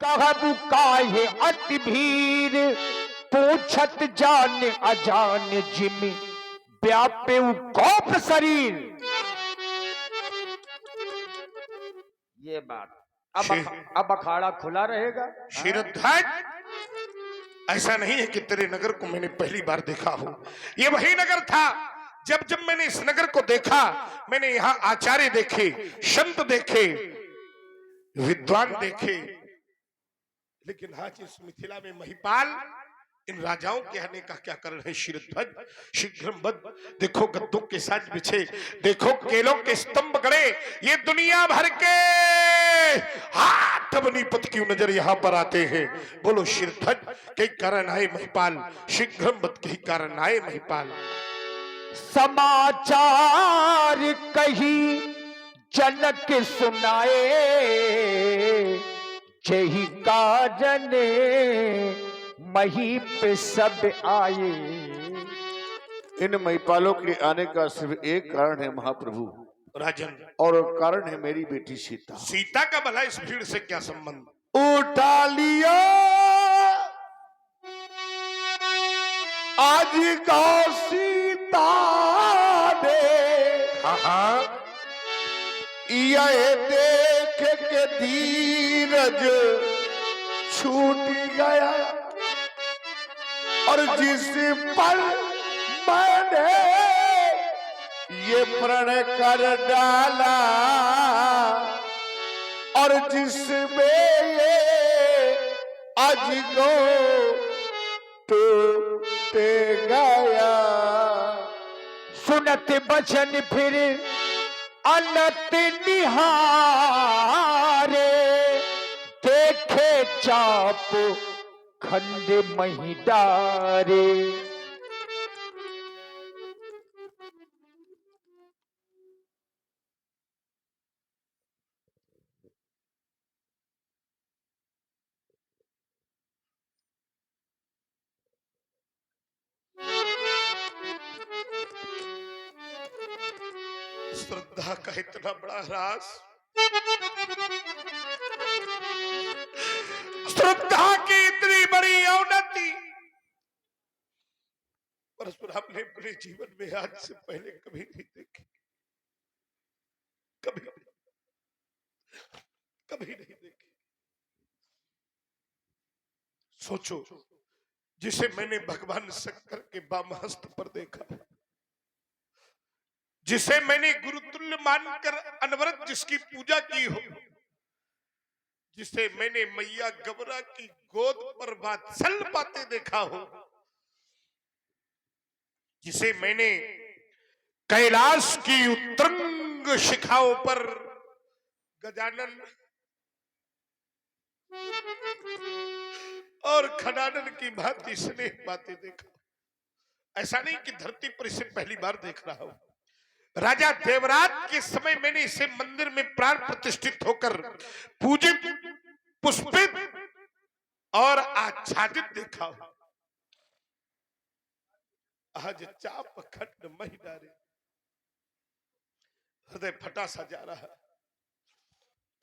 कहबु काहे अति भीर, पूछत जान अजान जिमि व्यापे कोप शरीर। ये बात अब अखाड़ा खुला रहेगा। शिरोधाज, ऐसा नहीं है कि तेरे नगर को मैंने पहली बार देखा हो। ये वही नगर था जब जब मैंने इस नगर को देखा, मैंने यहाँ आचार्य देखे, संत देखे, विद्वान देखे, लेकिन आज इस मिथिला में महिपाल, इन राजाओं के आने का क्या कारण है? शिरध्वज, शीघ्रम बद। देखो गद्दों के साज बिछे, देखो केलों के स्तंभ गड़े, ये दुनिया भर के हाथ बनीपत क्यों नजर यहाँ पर आते हैं? बोलो शिरध्वज, कई कारण आए महिपाल, शीघ्रम बद, कई कारण आए महिपाल। समाचार कही जनक सुनाए, यही कारण मही पे सब आए। इन महिपालों के आने का सिर्फ एक कारण है महाप्रभु राजन, और कारण है मेरी बेटी सीता। सीता का भला इस भीड़ से क्या संबंध? उठा लिया आज का सीता ने, ये देख के धीरज छूट गया, और जिस पर मैंने ये प्रण कर डाला, और जिसमें ये आज को टूटे गया। सुनत बचन फिर अनत निहारे, देखे चाप खंड मही डारे। श्रद्धा का इतना बड़ा ह्रास, श्रद्धा की इतनी बड़ी अवनति परशुराम ने अपने जीवन में आज से पहले कभी नहीं देखी, कभी कभी नहीं देखी। सोचो, जिसे मैंने भगवान शंकर के वामहस्त पर देखा, जिसे मैंने गुरुतुल्य मानकर अनवरत जिसकी पूजा की हो, जिसे मैंने मैया गबरा की गोद पर वात्सल्य पाते देखा हो, जिसे मैंने कैलाश की उत्तुंग शिखाओं पर गजानन और खडानन की भांति स्नेह पाते देखा। ऐसा नहीं कि धरती पर इसे पहली बार देख रहा हूं। राजा देवराज के समय मैंने इसे मंदिर में प्राण प्रतिष्ठित होकर पूजित, पुष्पित और आच्छादित देखा हो। आज चाप खंड मही डारे, हृदय फटा सा जा रहा है।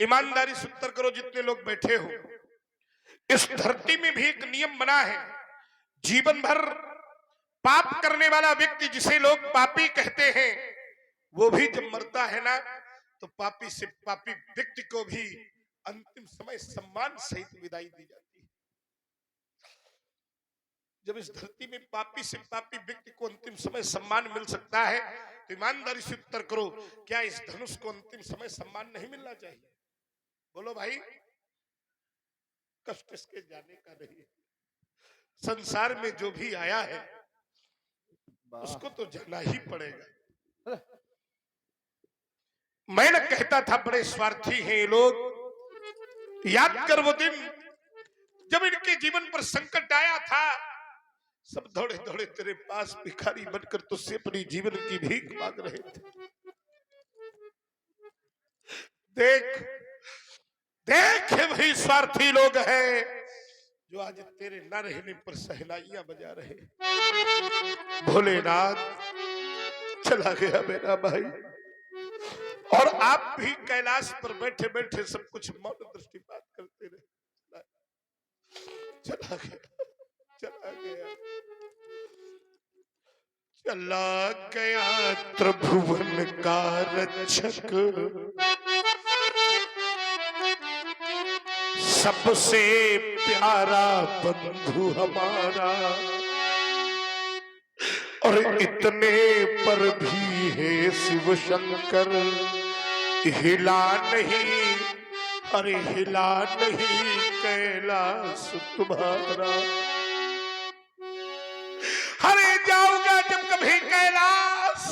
ईमानदारी से उत्तर करो जितने लोग बैठे हो। इस धरती में भी एक नियम बना है, जीवन भर पाप करने वाला व्यक्ति, जिसे लोग पापी कहते हैं, वो भी जब मरता है ना, तो पापी से पापी व्यक्ति को भी अंतिम समय सम्मान सहित विदाई दी जाती है। जब इस धरती में पापी से पापी व्यक्ति को अंतिम समय सम्मान मिल सकता है, तो ईमानदारी से उत्तर करो, क्या इस धनुष को अंतिम समय सम्मान नहीं मिलना चाहिए? बोलो भाई, कष्ट इसके जाने का नहीं है। संसार में जो भी आया है उसको तो जाना ही पड़ेगा। मैं न कहता था बड़े स्वार्थी हैं ये लोग। याद कर वो दिन जब इनके जीवन पर संकट आया था, सब दौड़े दौड़े तेरे पास भिखारी बनकर तुझसे अपनी जीवन की भीख मांग रहे थे। देख देख, वही स्वार्थी लोग हैं जो आज तेरे न रहने पर सहनाइयां बजा रहे। भोलेनाथ चला गया मेरा भाई, और आप भी कैलाश पर बैठे बैठे सब कुछ मौन दृष्टिपात करते रहे। चला गया, चला गया, चला गया त्रिभुवन का रक्षक, सबसे प्यारा बंधु हमारा। और इतने पर भी है शिव शंकर हिला नहीं, अरे हिला नहीं कैलाश तुम्हारा। अरे जाऊंगा जब कभी कैलाश।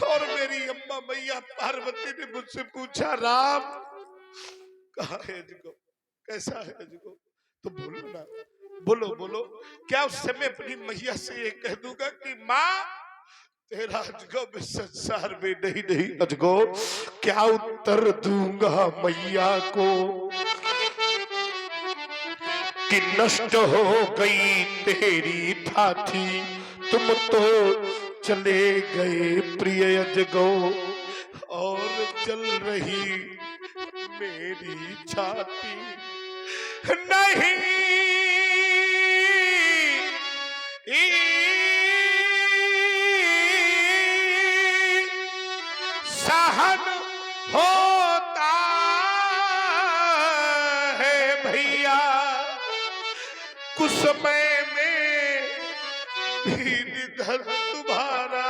और मेरी अम्मा मैया पार्वती ने मुझसे पूछा, राम कहाँ है अजगो, कैसा है अजगो? तो बोलो ना, बोलो बोलो। क्या उस समय अपनी मैया से ये कह दूंगा कि माँ तेरा अजगो में संसार में नहीं नहीं अजगो? क्या उत्तर दूंगा मैया को कि नष्ट हो गई तेरी थाथी, तुम तो चले गए प्रिय अजगो, और जल रही मेरी छाती। नहीं सहन होता है भैया, कुछ समय में भी निधन तुम्हारा।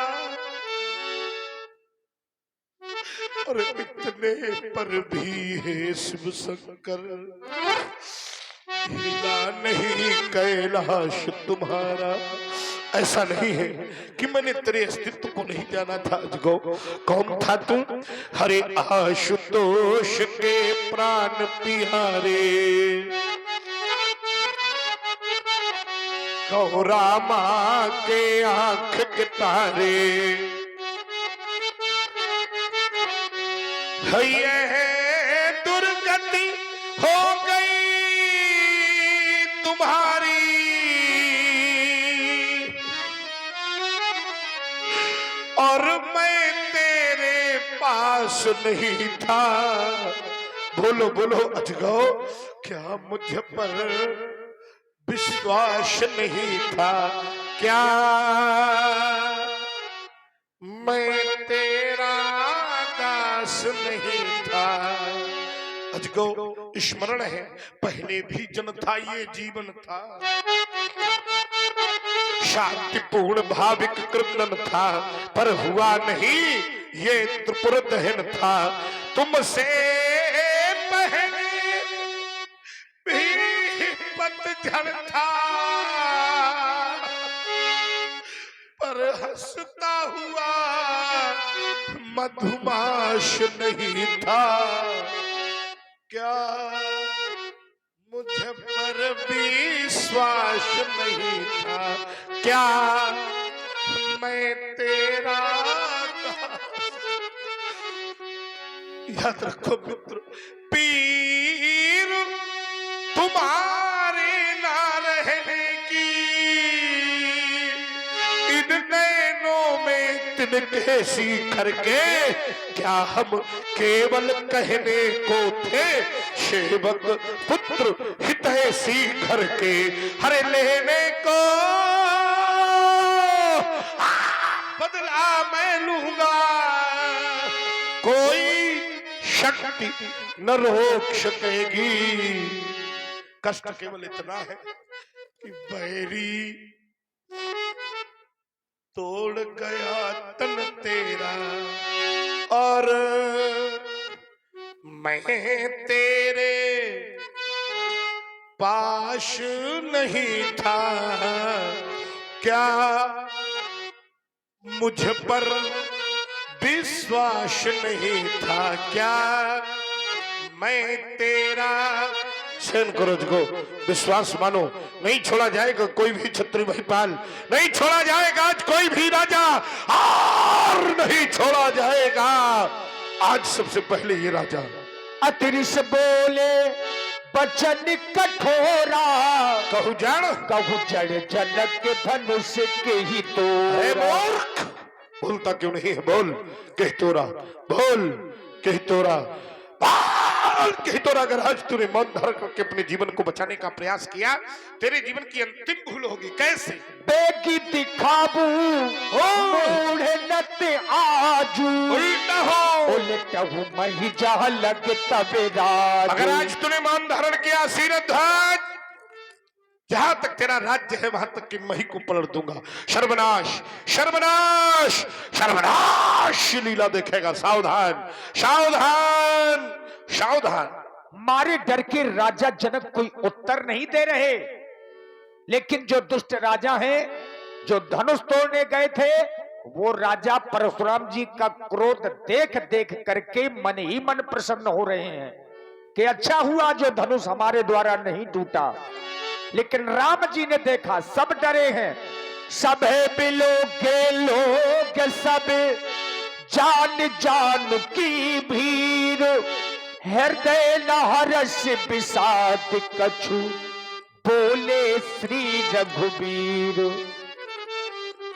और इतने पर भी है शिव शंकर हिला नहीं कैलाश तुम्हारा। ऐसा नहीं है कि मैंने तेरे अस्तित्व को नहीं जाना था अजगो। कौन था तू? हरे आशुतोष के प्राण प्यारे, गौरा माँ के आंख के तारे, है दुर्गति हो गई तुम्हारी। और मैं तेरे पास नहीं था। बोलो बोलो अजगो, क्या मुझ पर विश्वास नहीं था? क्या मैं तेरा दास नहीं था? अजगो स्मरण है, पहले भी जन था ये जीवन था, शांतिपूर्ण भाविक कृतन था, पर हुआ नहीं ये त्रिपुर दहन था। तुमसे पहले भी पतझड़ था, पर हंसता हुआ मधुमास नहीं था। क्या मुझ पर विश्वास नहीं था? क्या मैं तेरा याद रखो मित्र, पीर तुम्हारे ना रहने की इन नैनों में तिनके सी करके क्या हम केवल कहने को थे सेवक पुत्र हितैषी करके, हरे लेने को बदला मैं लूंगा, कोई शक्ति न रोक सकेगी। कष्ट केवल इतना है कि बैरी तोड़ गया तन तेरा, और मैं तेरे पास नहीं था। क्या मुझ पर विश्वास नहीं था? क्या मैं तेरा सहन करो अजगो, विश्वास मानो, नहीं छोड़ा जाएगा कोई भी छत्री महिपाल, नहीं छोड़ा जाएगा आज कोई भी राजा, और नहीं छोड़ा जाएगा आज सबसे पहले ये राजा। अतिरिस बोले बचन कठोरा, कहू जड़ कहू जड़ जनक के धनुष के ही तो। मूर्ख, बोलता क्यों नहीं है? बोल कह तोरा, बोल कह तोरा। साल के ही तो अगर आज तूने मौत धारण करके अपने जीवन को बचाने का प्रयास किया, तेरे जीवन की अंतिम भूल होगी। कैसे? बेगी दिखाबू मूढ़ नत आजू उल्टा हो, उल्टा हूँ मही जहाँ लगे तबे राजू। अगर आज तूने मौन धारण किया शीरध्वज, जहां तक तेरा राज्य है वहां तक की मही को पलट दूंगा। सर्वनाश सर्वनाश सर्वनाश लीला देखेगा। सावधान सावधान सावधान। मारे डर के राजा जनक कोई उत्तर नहीं दे रहे, लेकिन जो दुष्ट राजा हैं, जो धनुष तोड़ने गए थे, वो राजा परशुराम जी का क्रोध देख देख करके मन ही मन प्रसन्न हो रहे हैं कि अच्छा हुआ जो धनुष हमारे द्वारा नहीं टूटा। लेकिन राम जी ने देखा सब डरे हैं, सब बिलोगे लोग सब जान जान की भीड़, हृदय नहरस विषाद कछु बोले श्री रघुबीर।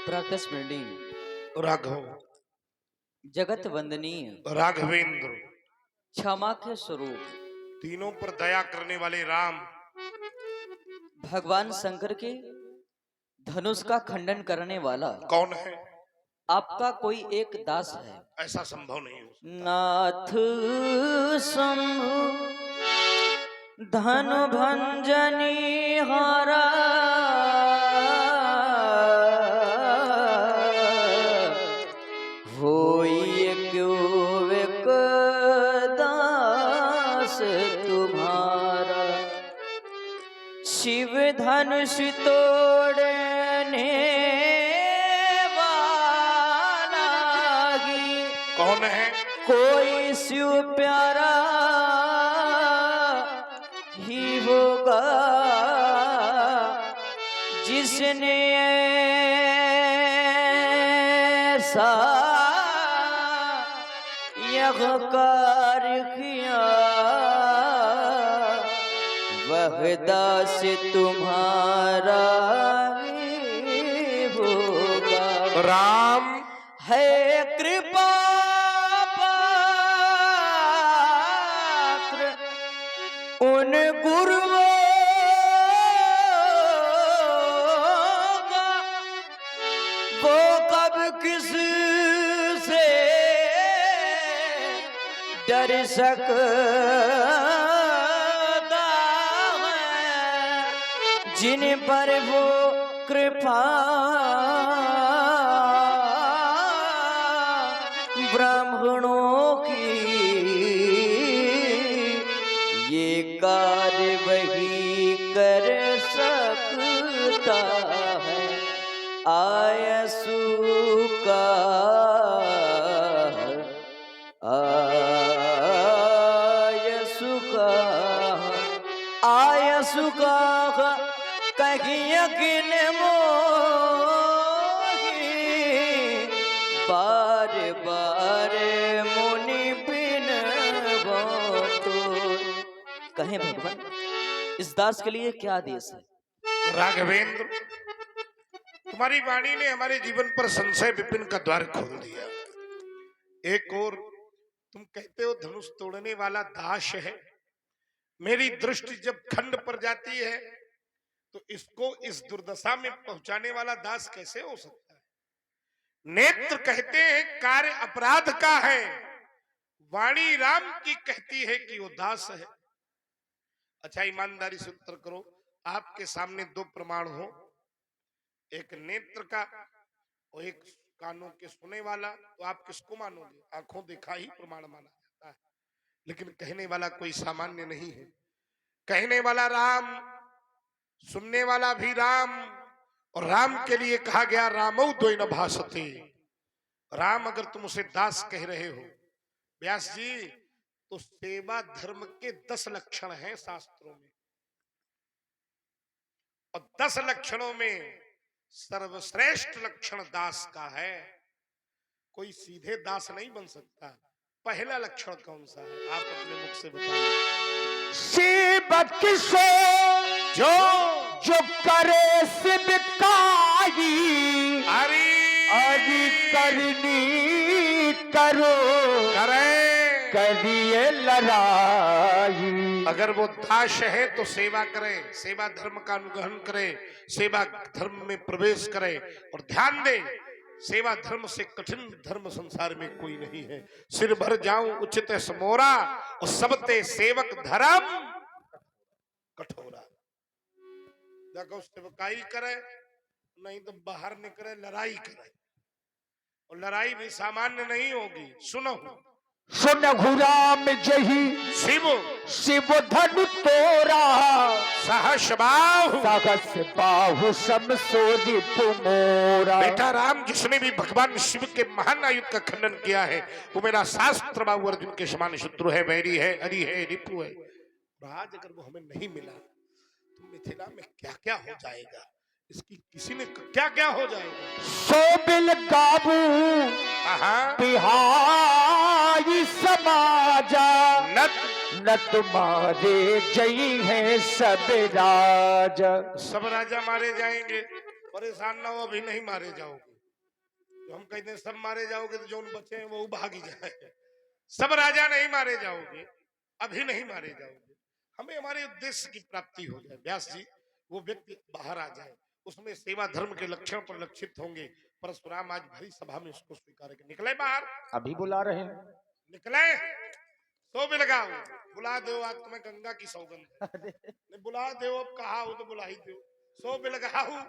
प्रातस्मरणीय राघव, जगत वंदनीय राघवेंद्र, क्षमा के स्वरूप तीनों पर दया करने वाले राम, भगवान शंकर के धनुष का खंडन करने वाला कौन है? आपका कोई एक दास है। ऐसा संभव नहीं हो। नाथ शंभु धनु भंजनी हारा, होई क्यों एक दास तुम्हारा, शिव धनुष तोड़ने वाला ही कौन है? कोई शिव प्यारा ही होगा, जिसने ऐसा यह कार्य किया, वह दास तुम्हारा ही होगा। राम है कृपा उन गुरुओं का, वो कब किस से डर सकता है, जिन पर वो कृपा ब्राह्मणों की, ये कार्य वही कर सकता है। आयसु का आयसु का आयसु का कहीं यकीन मोही, बार बार मुनि बिन तो। कहें भगवान, इस दास के लिए क्या आदेश है? राघवेंद्र, तुम्हारी वाणी ने हमारे जीवन पर संशय विपिन का द्वार खोल दिया। एक और तुम कहते हो धनुष तोड़ने वाला दास है। मेरी दृष्टि जब खंड पर जाती है तो इसको इस दुर्दशा में पहुंचाने वाला दास कैसे हो सकता है? नेत्र कहते हैं कार्य अपराध का है, वाणी राम की कहती है कि वो दास है। अच्छा, ईमानदारी से उत्तर करो। आपके सामने दो प्रमाण हो, एक नेत्र का और एक कानों के सुने वाला, तो आप किसको मानोगे? आंखों देखा ही प्रमाण माना जाता है, लेकिन कहने वाला कोई सामान्य नहीं है। कहने वाला राम, सुनने वाला भी राम, और राम के लिए कहा गया रामौ द्वैन भासते। राम अगर तुम उसे दास कह रहे हो व्यास जी, तो सेवा धर्म के 10 लक्षण हैं शास्त्रों में, और 10 लक्षणों में सर्वश्रेष्ठ लक्षण दास का है। कोई सीधे दास नहीं बन सकता। पहला लक्षण कौन सा है? आप अपने मुख से बताइए। सेवक सो जो जो करे सिबकाई, हरि हरि करनी करो, करे करिए लड़ाई। अगर वो दास है तो सेवा करे, सेवा धर्म का अनुग्रहण करे, सेवा धर्म में प्रवेश करे और ध्यान दे, सेवा धर्म से कठिन धर्म संसार में कोई नहीं है। सिर भर जाऊं उचित समोरा और सबते सेवक धर्म कठोरा। देखो सेवकाई करे नहीं तो बाहर निकले लड़ाई करे, और लड़ाई भी सामान्य नहीं होगी। सुनो, सुन घुराम जही शिव शिव धनु तोरा, सहस बाहु साहस बाहु समसोरी पुमोरा। बेटा राम, जिसने भी भगवान शिव के महान आयुध का खंडन किया है वो मेरा शास्त्र बाहु अर्जुन के समान शत्रु है, वैरी है, हरि है, रिपु है। आज अगर वो हमें नहीं मिला तो मिथिला में क्या क्या हो जाएगा, इसकी किसी ने क्या क्या हो जाएगा। सो बिल गाबू बिहाई समाजा, न तुम्हारे जई है सब राजा। सब राजा मारे जाएंगे, परेशान ना हो, अभी नहीं मारे जाओगे। तो हम कहते हैं सब मारे जाओगे तो जो बचे हैं वो भाग ही जाए। सब राजा नहीं मारे जाओगे, अभी नहीं मारे जाओगे। हमें हमारे उद्देश्य की प्राप्ति हो जाए। व्यास जी, वो व्यक्ति बाहर आ जाए, उसमें सेवा धर्म के लक्षण पर लक्षित होंगे। परशुराम आज भरी सभा में उसको स्वीकार करके निकले बाहर। अभी बुला रहे हैं, निकले तो भी लगाओ, बुला दो, आज तुम्हें गंगा की सौगंध है। बुला दो, अब कहा हो तो बुला ही दो। सो भी लगाओ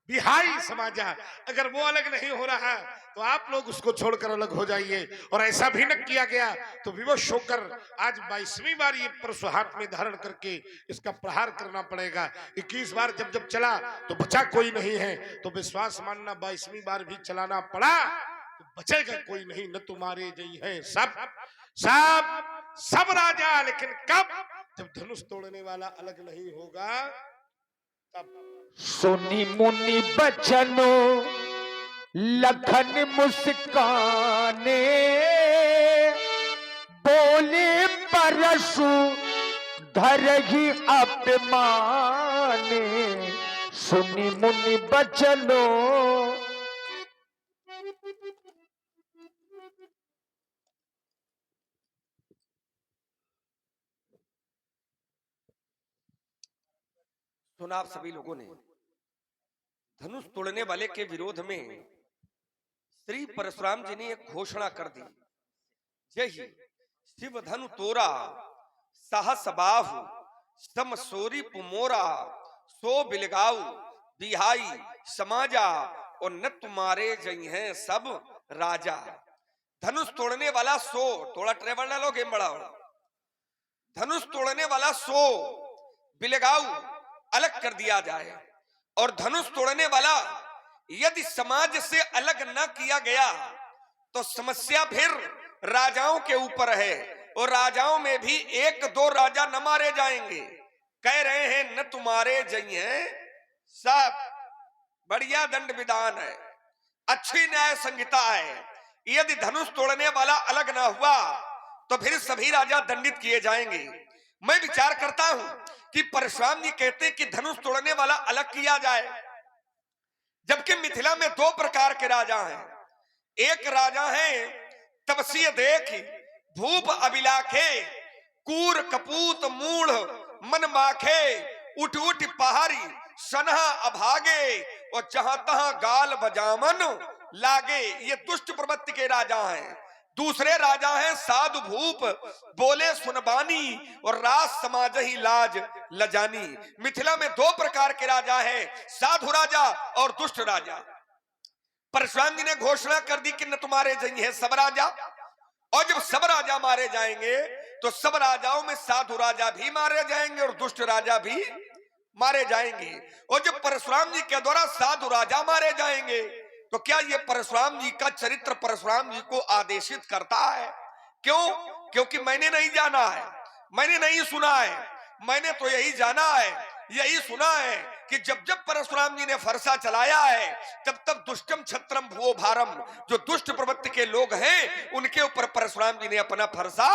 बिहाई समाजा। अगर वो अलग नहीं हो रहा तो आप लोग उसको छोड़कर अलग हो जाइए। और ऐसा भी न किया गया तो विवश होकर आज 22वीं बार ये परशु हाथ में धारण करके इसका प्रहार करना पड़ेगा। 21 बार जब जब चला तो बचा कोई नहीं है, तो विश्वास मानना 22वीं बार भी चलाना पड़ा तो बचेगा कोई नहीं। न तुम्हारे जई है सब सब सब राजा, लेकिन कब? जब धनुष तोड़ने वाला अलग नहीं होगा तब। सुनी मुनि बचनो लखन मुस्काने, बोले परशु धरहि अपमाने। सुनी मुनि बचनो सुना आप सभी लोगों ने धनुष तोड़ने वाले के विरोध में श्री परशुराम जी ने एक घोषणा कर दी। जय शिव धनु तोरा, साहस बाहु समसोरी पुमोरा, सो बिलगाऊ बिहाई समाजा, और न तुम्हारे जई हैं सब राजा। धनुष तोड़ने वाला सो, थोड़ा ट्रेवल डालो गेम बढ़ाओ। धनुष तोड़ने वाला सो, बिलगाऊ अलग कर दिया जाए। और धनुष तोड़ने वाला यदि समाज से अलग न किया गया तो समस्या फिर राजाओं के ऊपर है, और राजाओं में भी 1-2 राजा न मारे जाएंगे। कह रहे हैं न तुम्हारे जई हैं सब। बढ़िया दंड विधान है, अच्छी न्याय संहिता है। यदि धनुष तोड़ने वाला अलग ना हुआ तो फिर सभी राजा दंडित किए जाएंगे। मैं विचार करता हूं कि परशुराम जी कहते कि धनुष तोड़ने वाला अलग किया जाए, जबकि मिथिला में 2 प्रकार के राजा हैं। एक राजा है तपसीय देख भूप अभिलाखे, कूर कपूत मूढ़ मन माखे, उठ उठ पहाड़ी सनहा अभागे, और जहां तहां गाल बजामन लागे। ये दुष्ट प्रवृत्ति के राजा हैं। दूसरे राजा हैं साधु भूप बोले सुनबानी, और राज समाज ही लाज लजानी। मिथिला में 2 प्रकार के राजा हैं, साधु राजा और दुष्ट राजा। परशुराम जी ने घोषणा कर दी कि न तुम्हारे जई है सब राजा। और जब सब राजा मारे जाएंगे तो सब राजाओं में साधु राजा भी मारे जाएंगे और दुष्ट राजा भी मारे जाएंगे। और जब परशुराम जी के द्वारा साधु राजा मारे जाएंगे तो क्या ये परशुराम जी का चरित्र परशुराम जी को आदेशित करता है? क्यों? क्योंकि मैंने नहीं जाना है, मैंने नहीं सुना है, मैंने तो यही जाना है, यही सुना है कि जब जब परशुराम जी ने फरसा चलाया है तब तब दुष्टम छत्रम भुवो भारम, जो दुष्ट प्रवृत्ति के लोग हैं उनके ऊपर परशुराम जी ने अपना फरसा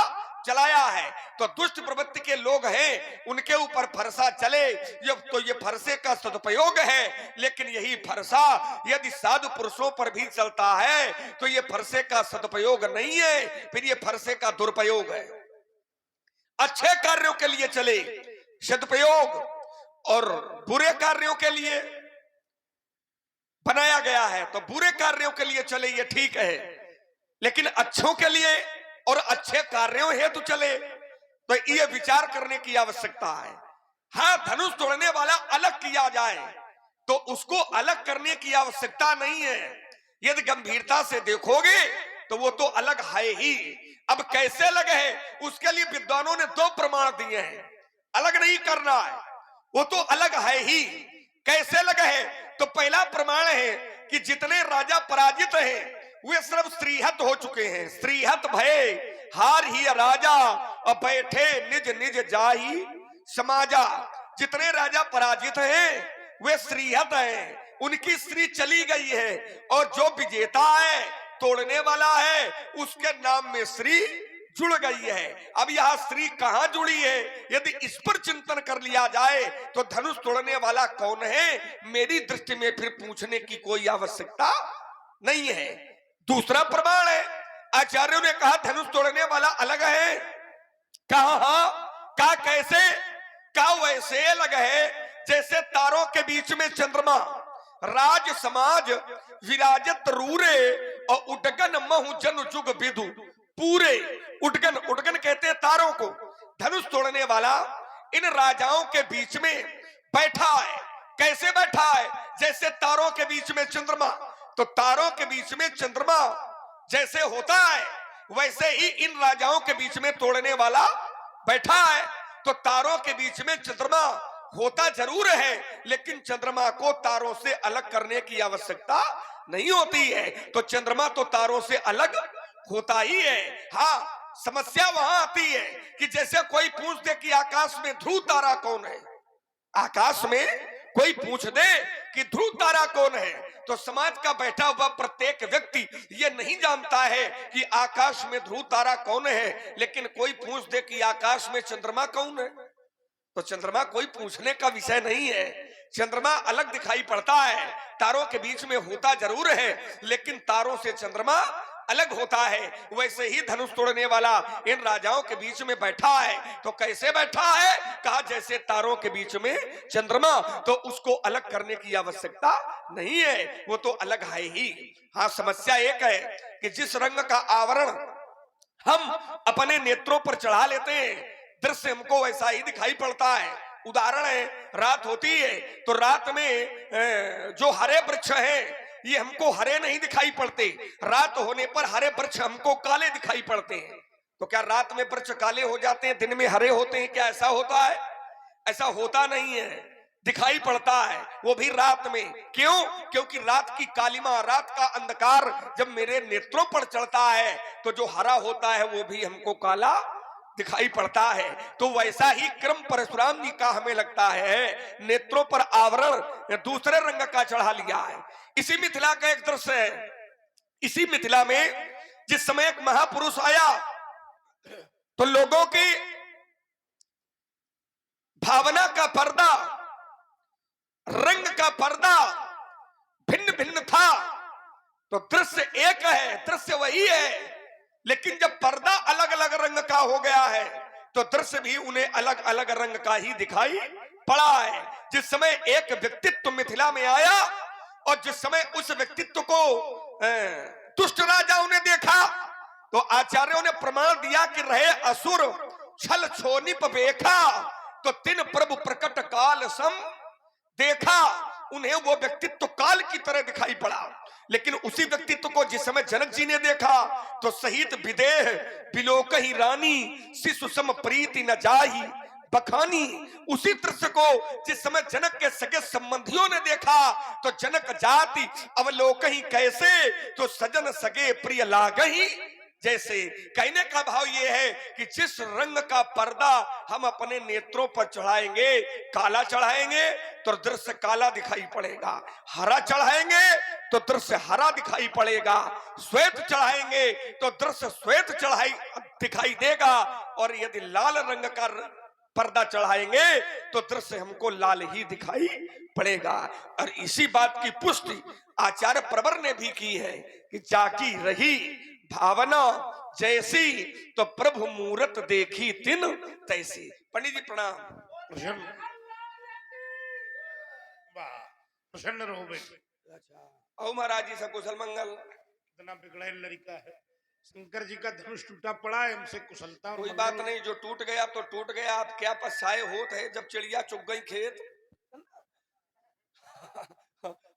चलाया है, तो दुष्ट प्रवृत्ति के लोग हैं उनके ऊपर फरसा चले तो ये फरसे का सदुपयोग है। लेकिन यही फरसा यदि साधु पुरुषों पर भी चलता है तो ये फरसे का सदुपयोग नहीं है, फिर ये फरसे का दुरुपयोग है। अच्छे कार्यों के लिए चले सदुपयोग, और बुरे कार्यों के लिए बनाया गया है तो बुरे कार्यों के लिए चले, ये ठीक है। लेकिन अच्छों के लिए और अच्छे कार्यों हेतु चले तो ये विचार करने की आवश्यकता है। हाँ, धनुष तोड़ने वाला अलग किया जाए तो उसको अलग करने की आवश्यकता नहीं है। यदि गंभीरता से देखोगे तो वो तो अलग है ही। अब कैसे अलग है उसके लिए विद्वानों ने 2 प्रमाण दिए हैं। अलग नहीं करना है, वो तो अलग है ही। कैसे अलग है? तो पहला प्रमाण है कि जितने राजा पराजित हैं वे सिर्फ स्त्रीहत हो चुके हैं। स्त्रीहत भय हार ही राजा और बैठे निज निज जाही समाजा। जितने राजा पराजित हैं वे स्त्रीहत हैं, उनकी स्त्री चली गई है, और जो विजेता है तोड़ने वाला है उसके नाम में स्त्री जुड़ गई है। अब यह स्त्री कहां जुड़ी है? यदि इस पर चिंतन कर लिया जाए तो धनुष तोड़ने वाला कौन है, मेरी दृष्टि में फिर पूछने की कोई आवश्यकता नहीं है। दूसरा प्रमाण है, आचार्यों ने कहा धनुष तोड़ने वाला अलग है। कहा हाँ, कहा कैसे? कहा वैसे अलग है जैसे तारों के बीच में चंद्रमा, राज समाज विराजत रूरे और उडगन महु जन जुग विदु पूरे। उडगन, उडगन कहते हैं तारों को। धनुष तोड़ने वाला इन राजाओं के बीच में बैठा है। कैसे बैठा है? जैसे तारों के बीच में चंद्रमा। तो तारों के बीच में चंद्रमा जैसे होता है वैसे ही इन राजाओं के बीच में तोड़ने वाला बैठा है। तो तारों के बीच में चंद्रमा होता जरूर है, लेकिन चंद्रमा को तारों से अलग करने की आवश्यकता नहीं होती है। तो चंद्रमा तो तारों से अलग होता ही है। हाँ, समस्या वहां आती है कि जैसे कोई पूछ दे कि आकाश में ध्रुव तारा कौन है, आकाश में कोई पूछ दे कि ध्रुव तारा कौन है, तो समाज का बैठा हुआ प्रत्येक व्यक्ति ये नहीं जानता है कि आकाश में ध्रुव तारा कौन है। लेकिन कोई पूछ दे कि आकाश में चंद्रमा कौन है, तो चंद्रमा कोई पूछने का विषय नहीं है। चंद्रमा अलग दिखाई पड़ता है, तारों के बीच में होता जरूर है, लेकिन तारों से चंद्रमा अलग होता है। वैसे ही धनुष तोड़ने वाला इन राजाओं के बीच में बैठा है। तो कैसे बैठा है? कहा जैसे तारों के बीच में चंद्रमा, तो उसको अलग करने की आवश्यकता नहीं है, वो तो अलग है ही। हाँ, समस्या एक है कि जिस रंग का आवरण हम अपने नेत्रों पर चढ़ा लेते हैं, दृश्य हमको वैसा ही दिखाई पड़ता है। उदाहरण है, रात होती है तो रात में जो हरे वृक्ष हैं ये हमको हरे नहीं दिखाई पड़ते। रात होने पर हरे वृक्ष हमको काले दिखाई पड़ते हैं। तो क्या रात में वृक्ष काले हो जाते हैं, दिन में हरे होते हैं? क्या ऐसा होता है? ऐसा होता नहीं है, दिखाई पड़ता है वो भी रात में। क्यों? क्योंकि रात की कालिमा, रात का अंधकार जब मेरे नेत्रों पर चढ़ता है तो जो हरा होता है वो भी हमको काला दिखाई पड़ता है। तो वैसा ही क्रम परशुराम जी का हमें लगता है, नेत्रों पर आवरण दूसरे रंग का चढ़ा लिया है। इसी मिथिला का एक दृश्य है। इसी मिथिला में जिस समय एक महापुरुष आया तो लोगों की भावना का पर्दा, रंग का पर्दा भिन्न भिन्न था। तो दृश्य एक है, दृश्य वही है, लेकिन जब पर्दा अलग अलग रंग का हो गया है तो दृश्य भी उन्हें अलग अलग रंग का ही दिखाई पड़ा है। जिस समय एक व्यक्तित्व मिथिला में आया और जिस समय उस व्यक्तित्व को दुष्ट राजाओं ने देखा तो आचार्यों ने प्रमाण दिया कि रहे असुर छल छोनिप बेखा, तो तीन प्रभु प्रकट काल सम देखा। उन्हें वो व्यक्तित्व काल की तरह दिखाई पड़ा। लेकिन उसी व्यक्तित्व को जिस समय जनक जी ने देखा तो सहित विदेह बिलोकहि रानी शिशु सम प्रीति न जाही बखानी। उसी दृश्य को जिस समय जनक के सगे संबंधियों ने देखा तो जनक जाति अवलोकहि कैसे, तो सजन सगे प्रिय लागहि जैसे। कहने का भाव ये है कि जिस रंग का पर्दा हम अपने नेत्रों पर चढ़ाएंगे, काला चढ़ाएंगे तो दृश्य काला दिखाई पड़ेगा, हरा चढ़ाएंगे तो दृश्य हरा दिखाई पड़ेगा, श्वेत चढ़ाएंगे तो दृश्य श्वेत दिखाई देगा, और यदि लाल रंग का पर्दा चढ़ाएंगे तो दृश्य हमको लाल ही दिखाई पड़ेगा। और इसी बात की पुष्टि आचार्य प्रवर ने भी की है कि जाकी रही भावना जैसी, तो प्रभु मूरत देखी तिन तैसी। पंडित जी प्रणाम। प्रसन्न, वाह, प्रसन्न रहो बेटे। अच्छा, औ महाराज जी सकुशल मंगल। इतना बिगड़ैल लड़का है। शंकर जी का धनुष टूटा पड़ा है, हमसे कुशलता और कोई मंगल। बात नहीं, जो टूट गया तो टूट गया, आप क्या पछताए होत है जब चिड़िया चुग गई खेत।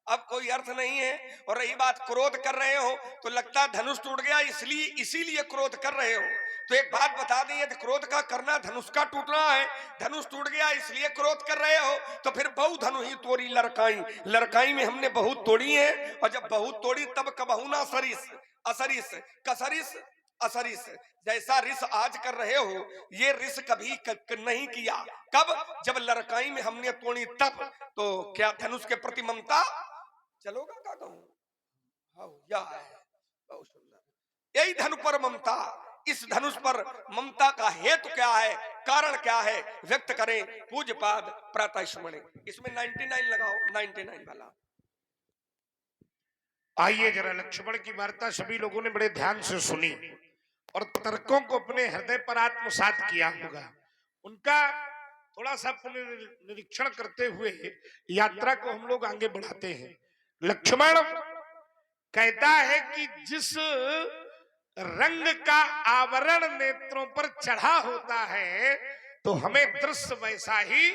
अब कोई अर्थ नहीं है। और रही बात क्रोध कर रहे हो तो लगता है धनुष टूट गया इसीलिए क्रोध कर रहे हो। तो एक बात बता दें, यदि क्रोध का करना धनुष का टूटना है, धनुष टूट गया इसलिए क्रोध कर रहे हो, तो फिर बहु धनु ही तोड़ी लड़काई। लड़काई में हमने बहुत तोड़ी है, और जब बहुत तोड़ी तब कबहू ना सरिस असरिस कसरिस असरिस। जैसा रिस आज कर रहे हो, ये रिस कभी नहीं किया। कब? जब लड़काई में हमने तोड़ी तब। तो क्या धनुष के प्रति ममता चलोगा का कहूं? हाँ, यह है बहुत सुंदर। यही धनु पर ममता, इस धनुष पर ममता का हेतु क्या है, कारण क्या है, व्यक्त करें पूज्यपाद प्रातः स्मरण। इसमें 99 लगाओ, 99 वाला। आइए जरा लक्ष्मण की वार्ता सभी लोगों ने बड़े ध्यान से सुनी और तर्कों को अपने हृदय पर आत्मसात किया होगा। उनका थोड़ा सा निरीक्षण करते हुए यात्रा को हम लोग आगे बढ़ाते हैं। लक्ष्मण कहता है कि जिस रंग का आवरण नेत्रों पर चढ़ा होता है तो हमें दृश्य वैसा ही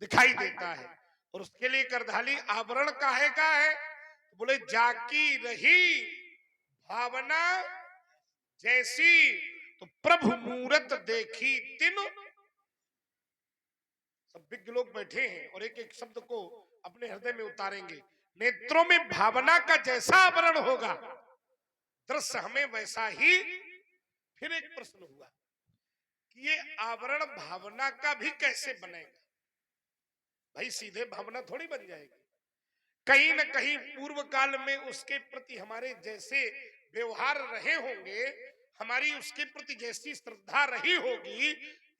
दिखाई देता है। और उसके लिए करधाली आवरण काहे का है? तो बोले जाकी रही भावना जैसी, तो प्रभु मूरत देखी तिन। सब विज्ञ लोग बैठे हैं और एक एक शब्द को अपने हृदय में उतारेंगे। नेत्रों में भावना का जैसा आवरण होगा दृश्य हमें वैसा ही। फिर एक प्रश्न हुआ कि ये आवरण भावना का भी कैसे बनेगा? भाई सीधे भावना थोड़ी बन जाएगी, कहीं न कहीं पूर्व काल में उसके प्रति हमारे जैसे व्यवहार रहे होंगे, हमारी उसके प्रति जैसी श्रद्धा रही होगी,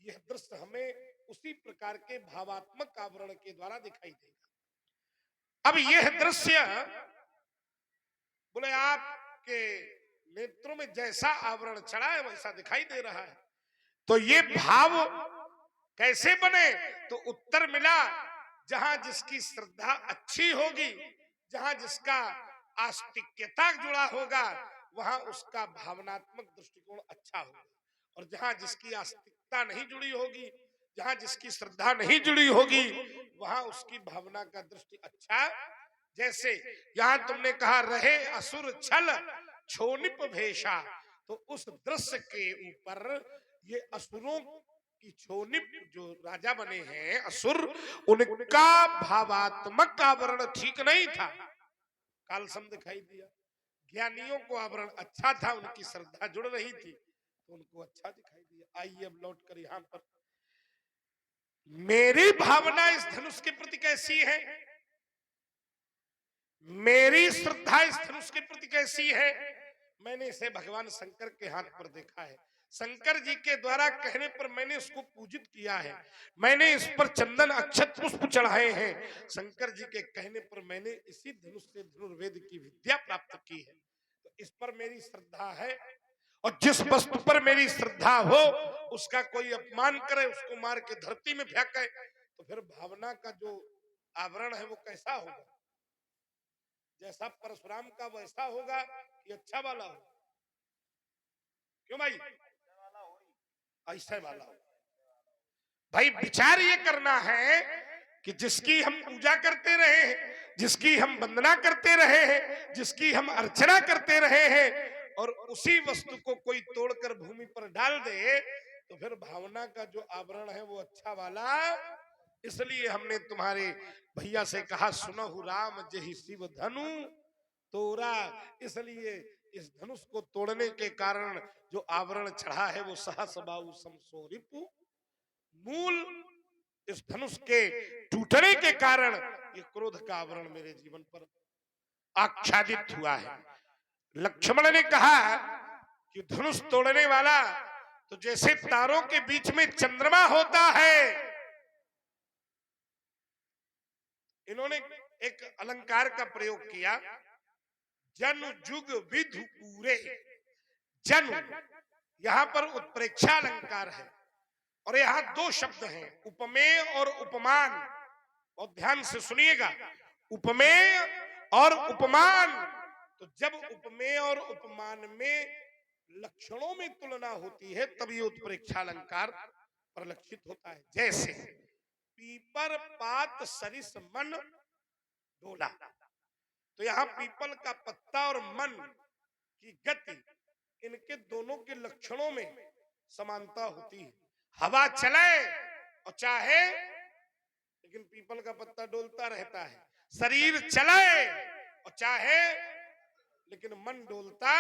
यह दृश्य हमें उसी प्रकार के भावात्मक आवरण के द्वारा दिखाई देगा। अब यह दृश्य बोले आपके नेत्रों में जैसा आवरण चढ़ा है वैसा दिखाई दे रहा है, तो ये भाव कैसे बने? तो उत्तर मिला, जहां जिसकी श्रद्धा अच्छी होगी, जहां जिसका आस्तिक्यता जुड़ा होगा, वहां उसका भावनात्मक दृष्टिकोण अच्छा होगा। और जहां जिसकी आस्तिकता नहीं जुड़ी होगी, जहां जिसकी श्रद्धा नहीं जुड़ी होगी, वहां उसकी भावना का दृष्टि अच्छा। जैसे यहां तुमने कहा रहे असुर छल छोनिप भेषा, तो उस दृश्य के ऊपर ये असुरों की छोनिप जो राजा बने हैं असुर, उनका भावात्मक आवरण ठीक नहीं था, कालसम दिखाई दिया। ज्ञानियों को आवरण अच्छा था, उनकी श्रद्धा जुड़ रही थी तो उनको अच्छा दिखाई दिया। आइए अब लौट कर यहां पर मेरी भावना इस धनुष के प्रति कैसी है, मेरी श्रद्धा इस धनुष के प्रति कैसी है, मैंने इसे भगवान शंकर के हाथ पर देखा है। शंकर जी के द्वारा कहने पर मैंने उसको पूजित किया है, मैंने इस पर चंदन अक्षत पुष्प चढ़ाए हैं। शंकर जी के कहने पर मैंने इसी धनुष से धनुर्वेद की विद्या प्राप्त की है। तो इस पर मेरी श्रद्धा है, और जिस वस्तु पर मेरी श्रद्धा हो उसका कोई अपमान करे, उसको मार के धरती में फेंके, तो फिर भावना का जो आवरण है वो कैसा होगा? जैसा परशुराम का वैसा होगा कि अच्छा वाला होगा? क्यों भाई? ऐसा वाला हो। भाई विचार ये करना है कि जिसकी हम पूजा करते रहे हैं, जिसकी हम वंदना करते रहे हैं, जिसकी हम अर्चना करते रहे हैं, और उसी वस्तु को कोई तोड़कर भूमि पर डाल दे, तो फिर भावना का जो आवरण है वो अच्छा वाला। इसलिए हमने तुम्हारे भैया से कहा सुनहु राम जहि शिव धनु तोरा। इसलिए इस धनुष को तोड़ने के कारण जो आवरण चढ़ा है वो सहस बाहु समसो रिपु मूल इस धनुष के टूटने के कारण ये क्रोध का आवरण मेरे जीवन पर आच्छादित हुआ है। लक्ष्मण ने कहा कि धनुष तोड़ने वाला तो जैसे तारों के बीच में चंद्रमा होता है। इन्होंने एक अलंकार का प्रयोग किया, जन जुग विधु पूरे। जन यहां पर उत्प्रेक्षा अलंकार है और यहां दो शब्द हैं, उपमेय और उपमान। बहुत ध्यान से सुनिएगा, उपमेय और उपमान। तो जब उपमेय और उपमान में लक्षणों में तुलना होती है तब ये उत्प्रेक्षा अलंकार परिलक्षित होता है। जैसे पीपर पात सरिस मन डोला, तो यहां पीपल का पत्ता और मन की गति, इनके दोनों के लक्षणों में समानता होती है। हवा चले और चाहे, लेकिन पीपल का पत्ता डोलता रहता है। शरीर चले और चाहे, लेकिन मन डोलता।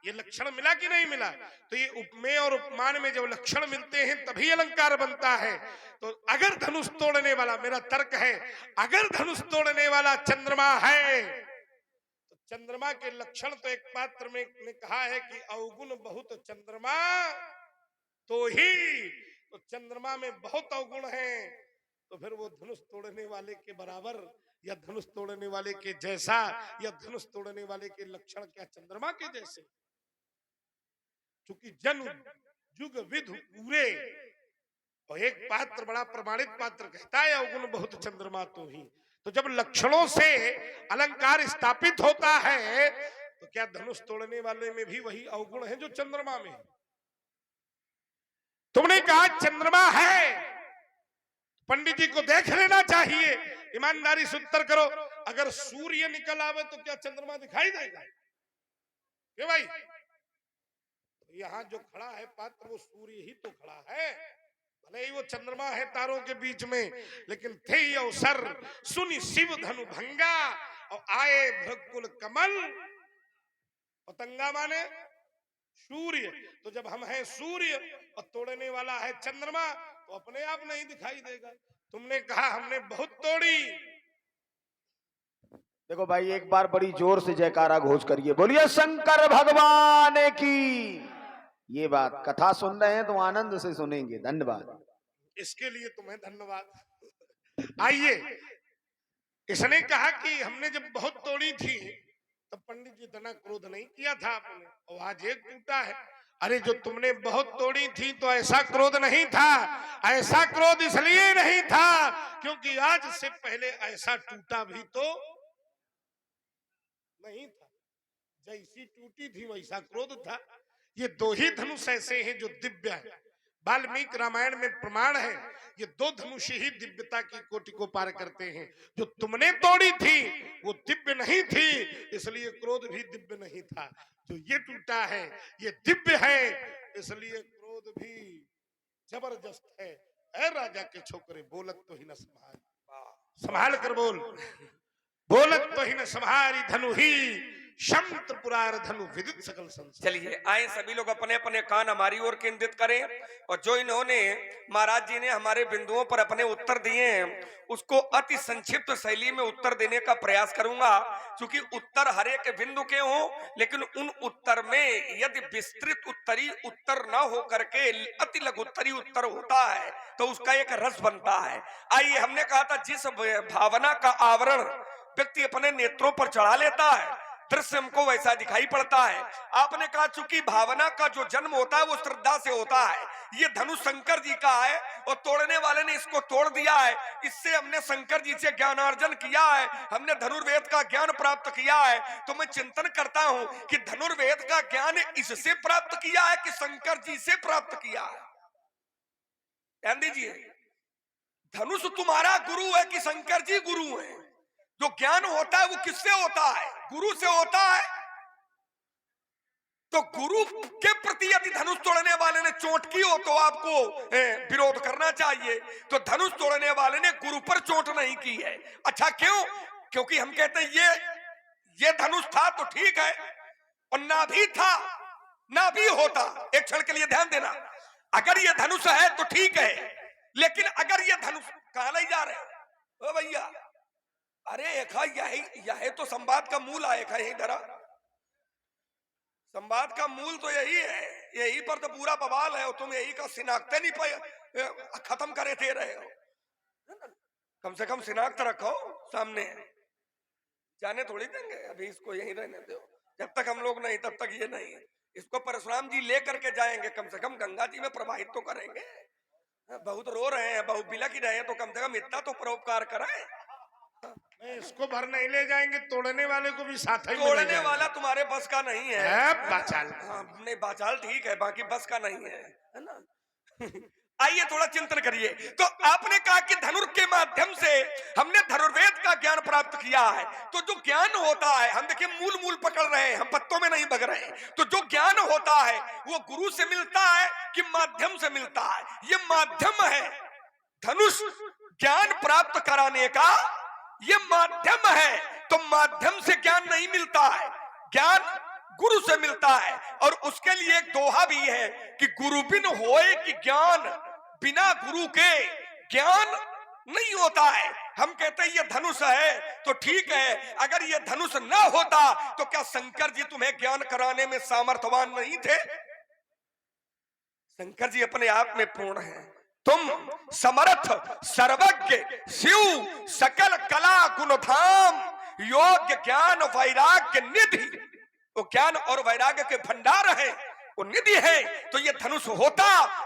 ये लक्षण मिला कि नहीं मिला? तो ये उपमेय और उपमान में जब लक्षण मिलते हैं तभी अलंकार बनता है। तो अगर धनुष तोड़ने वाला, मेरा तर्क है, अगर धनुष तोड़ने वाला चंद्रमा है तो चंद्रमा के लक्षण, तो एक पात्र में ने कहा है कि अवगुण बहुत चंद्रमा तो ही, तो चंद्रमा में बहुत अवगुण है, तो फिर वो धनुष तोड़ने वाले के बराबर या धनुष तोड़ने वाले के जैसा या धनुष तोड़ने वाले के लक्षण क्या चंद्रमा के जैसे? क्योंकि जन जुग विधु पूरे, और एक पात्र बड़ा प्रमाणित पात्र कहता है अवगुण बहुत चंद्रमा तो ही। तो जब लक्षणों से अलंकार स्थापित होता है तो क्या धनुष तोड़ने वाले में भी वही अवगुण है जो चंद्रमा में है? तुमने कहा चंद्रमा है, पंडित जी को देख लेना चाहिए, ईमानदारी से उत्तर करो। अगर सूर्य निकल आवे तो क्या चंद्रमा दिखाई देगा? क्यों भाई? यहाँ जो खड़ा है पात्र वो सूर्य ही तो खड़ा है, भले ही वो चंद्रमा है तारों के बीच में, लेकिन थे अवसर सुनि शिव धनु भंगा और आए भृगुल कमल। पतंगा माने सूर्य, तो जब हम हैं सूर्य और तोड़ने वाला है चंद्रमा तो अपने आप नहीं दिखाई देगा। तुमने कहा हमने बहुत तोड़ी। देखो भाई, एक बार बड़ी जोर से जयकारा घोष करिए, बोलिए शंकर भगवान की। ये बात कथा सुन रहे हैं तो आनंद से सुनेंगे। धन्यवाद। इसके लिए तुम्हें धन्यवाद। आइए, इसने कहा कि हमने जब बहुत तोड़ी थी तब पंडित जी इतना क्रोध नहीं किया था आपने, और आज एक टूटा है। अरे जो तुमने बहुत तोड़ी थी तो ऐसा क्रोध नहीं था, ऐसा क्रोध इसलिए नहीं था क्योंकि आज से पहले ऐसा टूटा भी तो नहीं था। जैसी टूटी थी वैसा क्रोध था। ये दो ही धनुष ऐसे हैं जो दिव्य है। वाल्मीकि रामायण में प्रमाण है, ये दो धनुष ही दिव्यता की कोटि को पार करते हैं। जो तुमने तोड़ी थी वो दिव्य नहीं थी, इसलिए क्रोध भी दिव्य नहीं था। जो ये टूटा है ये दिव्य है, इसलिए क्रोध भी जबरदस्त है। ऐ राजा के छोकरे, बोलत तो ही न संभाल, संभाल कर बोल, बोलत तो ही न संभारी धनु ही शंत पुरार धनु विदित सकल संसार। चलिए आए सभी लोग अपने अपने कान हमारी ओर केंद्रित करें, और जो इन्होंने महाराज जी ने हमारे बिंदुओं पर अपने उत्तर दिए हैं उसको अति संक्षिप्त शैली में उत्तर देने का प्रयास करूंगा। क्योंकि उत्तर हर एक बिंदु के हों, लेकिन उन उत्तर में यदि विस्तृत उत्तरी उत्तर न हो करके अति लघुत्तरी उत्तर होता है तो उसका एक रस बनता है। आइए, हमने कहा था जिस भावना का आवरण व्यक्ति अपने नेत्रों पर चढ़ा लेता है दृश्य हमको वैसा दिखाई पड़ता है। आपने कहा चूंकि भावना का जो जन्म होता है वो श्रद्धा से होता है। ये धनुष शंकर जी का है और तोड़ने वाले ने इसको तोड़ दिया है। इससे हमने शंकर जी से ज्ञानार्जन किया है, हमने धनुर्वेद का ज्ञान प्राप्त किया है। तो मैं चिंतन करता हूं कि धनुर्वेद का ज्ञान इससे प्राप्त किया है कि शंकर जी से प्राप्त किया है? ध्यान दीजिए, धनुष तुम्हारा गुरु है कि शंकर जी गुरु है? जो ज्ञान होता है वो किससे होता है? गुरु से होता है। तो गुरु के प्रति यदि धनुष तोड़ने वाले ने चोट की हो तो आपको विरोध करना चाहिए। तो धनुष तोड़ने वाले ने गुरु पर चोट नहीं की है। अच्छा क्यों? क्योंकि हम कहते हैं ये धनुष था तो ठीक है, और ना भी था ना भी होता। एक क्षण के लिए ध्यान देना, अगर ये धनुष है तो ठीक है, लेकिन अगर ये धनुष कहाँ ले जा रहे हो ओ भैया? अरे एखा यही तो संवाद का मूल है। एखा यही धरा, संवाद का मूल तो यही है, यही पर तो पूरा बवाल है। और तुम यही का शिनाख्ते नहीं पाए खत्म करे थे रहे हो। कम से कम शिनाख्त रखो सामने, जाने थोड़ी देंगे। अभी इसको यहीं रहने दो, जब तक हम लोग नहीं तब तक ये नहीं। इसको परशुराम जी लेकर के जाएंगे, कम से कम गंगा जी में प्रवाहित तो करेंगे। बहुत रो रहे हैं, बहुत बिलक रहे हैं, तो कम से कम इतना तो परोपकार कराएं। नहीं, इसको भर नहीं ले जाएंगे, तोड़ने वाले को भी साथ ही में ले तोड़ने जाएंगे। वाला तुम्हारे बस का नहीं है। बाचाल। हाँ, नहीं बाचाल ठीक है, बाकी बस का नहीं है ना। आइए थोड़ा चिंतन करिए। तो आपने कहा कि धनुर के माध्यम से हमने धनुर्वेद का ज्ञान प्राप्त किया है। तो जो ज्ञान होता है, हम देखिए मूल मूल पकड़ रहे हैं, हम पत्तों में नहीं बग रहे हैं। तो जो ज्ञान होता है वो गुरु से मिलता है कि माध्यम से मिलता है? ये माध्यम है। धनुष ज्ञान प्राप्त कराने का ये माध्यम है। तो माध्यम से ज्ञान नहीं मिलता है, ज्ञान गुरु से मिलता है। और उसके लिए एक दोहा भी है कि गुरु बिन होए कि ज्ञान, बिना गुरु के ज्ञान नहीं होता है। हम कहते हैं ये धनुष है तो ठीक है, अगर ये धनुष न होता तो क्या शंकर जी तुम्हें ज्ञान कराने में सामर्थ्यवान नहीं थे? शंकर जी अपने आप में पूर्ण है। तुम समर्थ सर्वज्ञ शिव सकल कला गुण धाम योग्य ज्ञान वैराग्य निधि। वो ज्ञान और वैराग्य के भंडार है, वो निधि है। तो ये धनुष होता